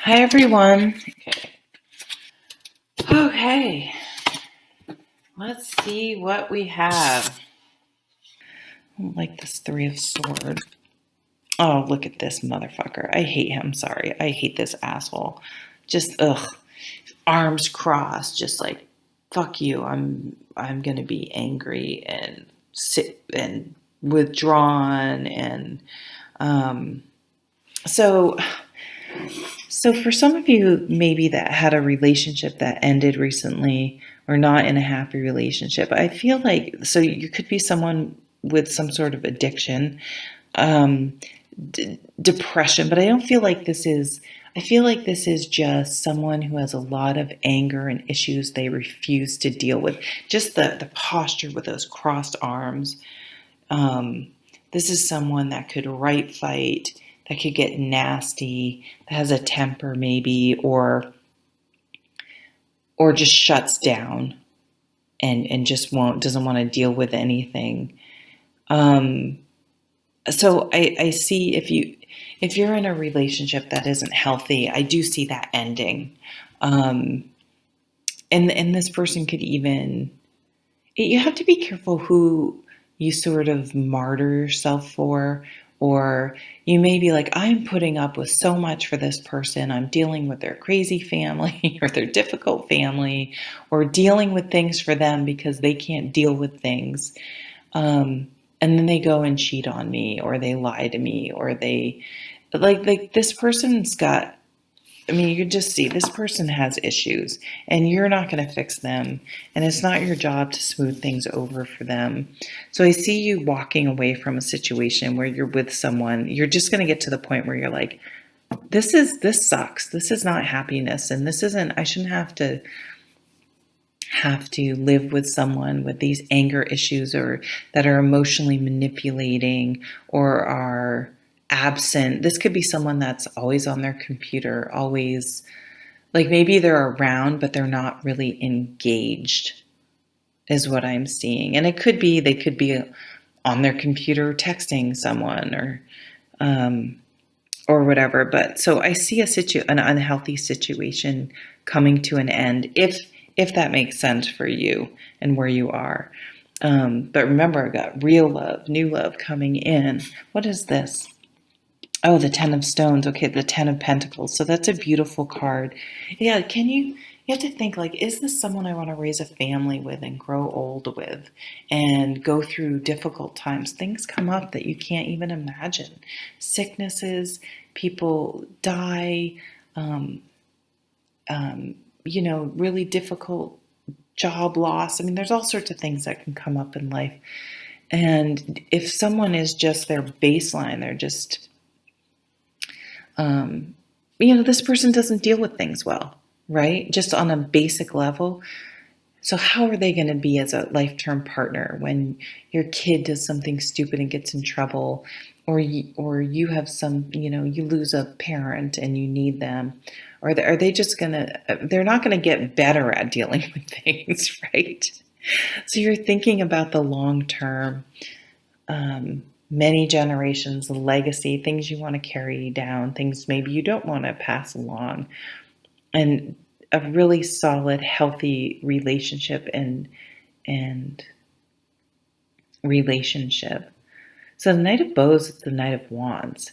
Hi, everyone. Okay, let's see what we have. I don't like this Three of Swords. Oh, look at this motherfucker. I hate him. Sorry. I hate this asshole. Just, ugh. Arms crossed, just like, fuck you. I'm gonna be angry and sit and withdrawn and um so So for some of you, maybe that had a relationship that ended recently or not in a happy relationship, I feel like so you could be someone with some sort of addiction, um, depression, but I don't feel like this is. I feel like this is just someone who has a lot of anger and issues they refuse to deal with. Just the posture with those crossed arms. Um, this is someone that could right fight, that could get nasty, that has a temper maybe, or just shuts down and just won't doesn't want to deal with anything. Um, so I see if you're in a relationship that isn't healthy, I do see that ending. Um, and this person could even you have to be careful who you sort of martyr yourself for, or you may be like, I'm putting up with so much for this person. I'm dealing with their crazy family or their difficult family, or dealing with things for them because they can't deal with things. And then they go and cheat on me, or they lie to me, or they like this person's got I mean, you can just see this person has issues and you're not going to fix them. And it's not your job to smooth things over for them. So I see you walking away from a situation where you're with someone. You're just going to get to the point where you're like, this sucks. This is not happiness. And this isn't, I shouldn't have to live with someone with these anger issues or that are emotionally manipulating or are absent. This could be someone that's always on their computer, always like maybe they're around, but they're not really engaged, is what I'm seeing. And it could be they could be on their computer texting someone um, or whatever. But so I see an unhealthy situation coming to an end, if that makes sense for you and where you are. But remember, I got real love, new love coming in. What is this? Oh, the Ten of Stones. Okay, the Ten of Pentacles. So that's a beautiful card. Yeah, you have to think like, is this someone I want to raise a family with and grow old with and go through difficult times? Things come up that you can't even imagine. Sicknesses, people die, um, really difficult job loss. I mean, there's all sorts of things that can come up in life. And if someone is just their baseline, they're just this person doesn't deal with things well, right? Just on a basic level. So how are they going to be as a life-term partner when your kid does something stupid and gets in trouble, or you have you lose a parent and you need them, or are they just going to? They're not going to get better at dealing with things, right? So you're thinking about the long term, many generations, the legacy, things you want to carry down, things maybe you don't want to pass along, and a really solid, healthy and relationship. So the Knight of Bows is the Knight of Wands.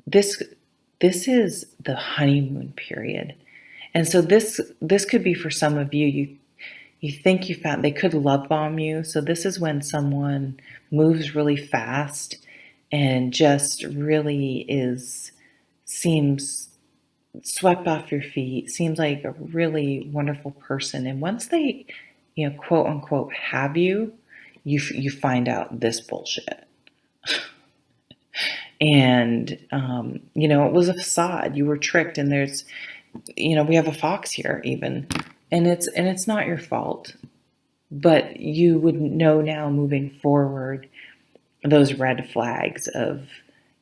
This this is the honeymoon period. And so this could be for some of you. You think you found they could love bomb you. So this is when someone moves really fast and just really seems swept off your feet, seems like a really wonderful person. And once they, quote unquote, have you, you find out this bullshit. And it was a facade. You were tricked, and we have a fox here even, and it's not your fault. But you would know now moving forward those red flags of,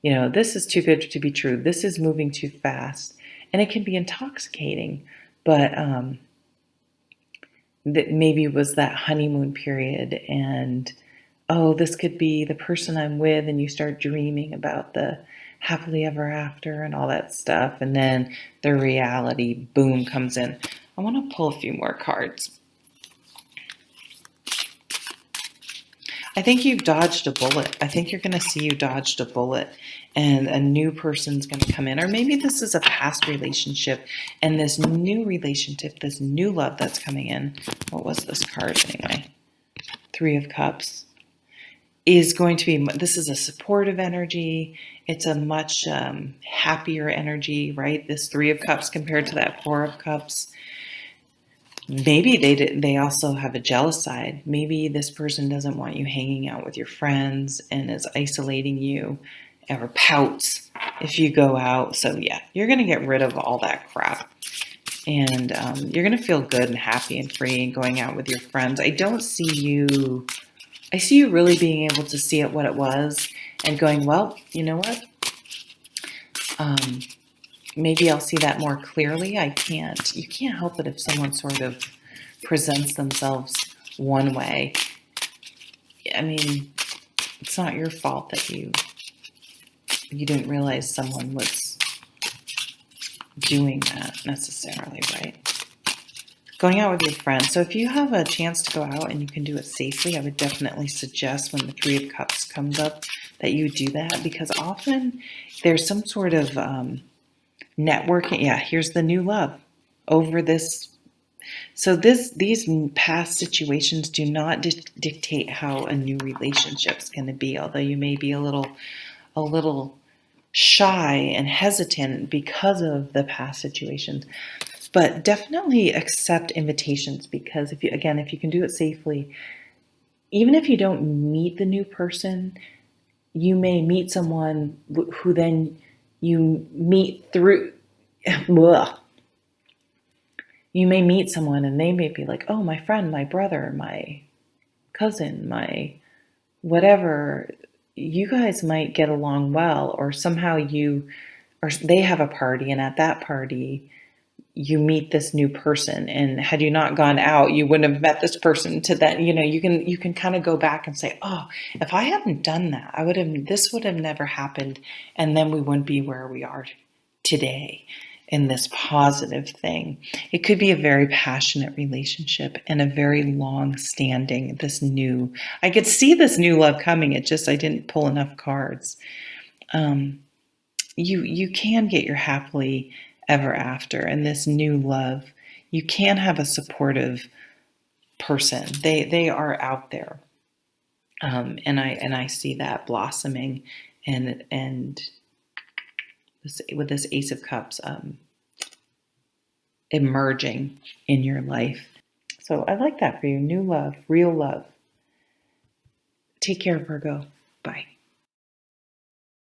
this is too good to be true. This is moving too fast. And it can be intoxicating. But that maybe was that honeymoon period. And, oh, this could be the person I'm with. And you start dreaming about the happily ever after and all that stuff. And then the reality, boom, comes in. I want to pull a few more cards. I think you've dodged a bullet. I think you're going to see you dodged a bullet and a new person's going to come in. Or maybe this is a past relationship and this new relationship, this new love that's coming in. What was this card anyway? Three of Cups is going to be, this is a supportive energy. It's a much happier energy, right? This Three of Cups compared to that Four of Cups. Maybe they also have a jealous side. Maybe this person doesn't want you hanging out with your friends and is isolating you, or pouts if you go out. So yeah, you're going to get rid of all that crap. And you're going to feel good and happy and free and going out with your friends. I see you really being able to see it what it was and going, well, you know what? Maybe I'll see that more clearly. You can't help it if someone sort of presents themselves one way. I mean, it's not your fault that you didn't realize someone was doing that necessarily, right? Going out with your friends. So if you have a chance to go out and you can do it safely, I would definitely suggest when the Three of Cups comes up that you do that, because often there's some sort of networking. Yeah, here's the new love over this. So these past situations do not dictate how a new relationship's going to be, although you may be a little shy and hesitant because of the past situations. But definitely accept invitations, because if you can do it safely, even if you don't meet the new person, you may meet someone who then you meet through. You may meet someone and they may be like, oh, my friend, my brother, my cousin, my whatever. You guys might get along well, or somehow they have a party, and at that party you meet this new person, and had you not gone out, you wouldn't have met this person to that. You can kind of go back and say, oh, if I hadn't done that, this would have never happened, and then we wouldn't be where we are today in this positive thing. It could be a very passionate relationship and a very long-standing, I could see this new love coming. I didn't pull enough cards. You can get your happily ever after, and this new love, you can have a supportive person. They are out there, and I see that blossoming, and with this Ace of Cups emerging in your life. So I like that for you. New love, real love. Take care, Virgo. Bye.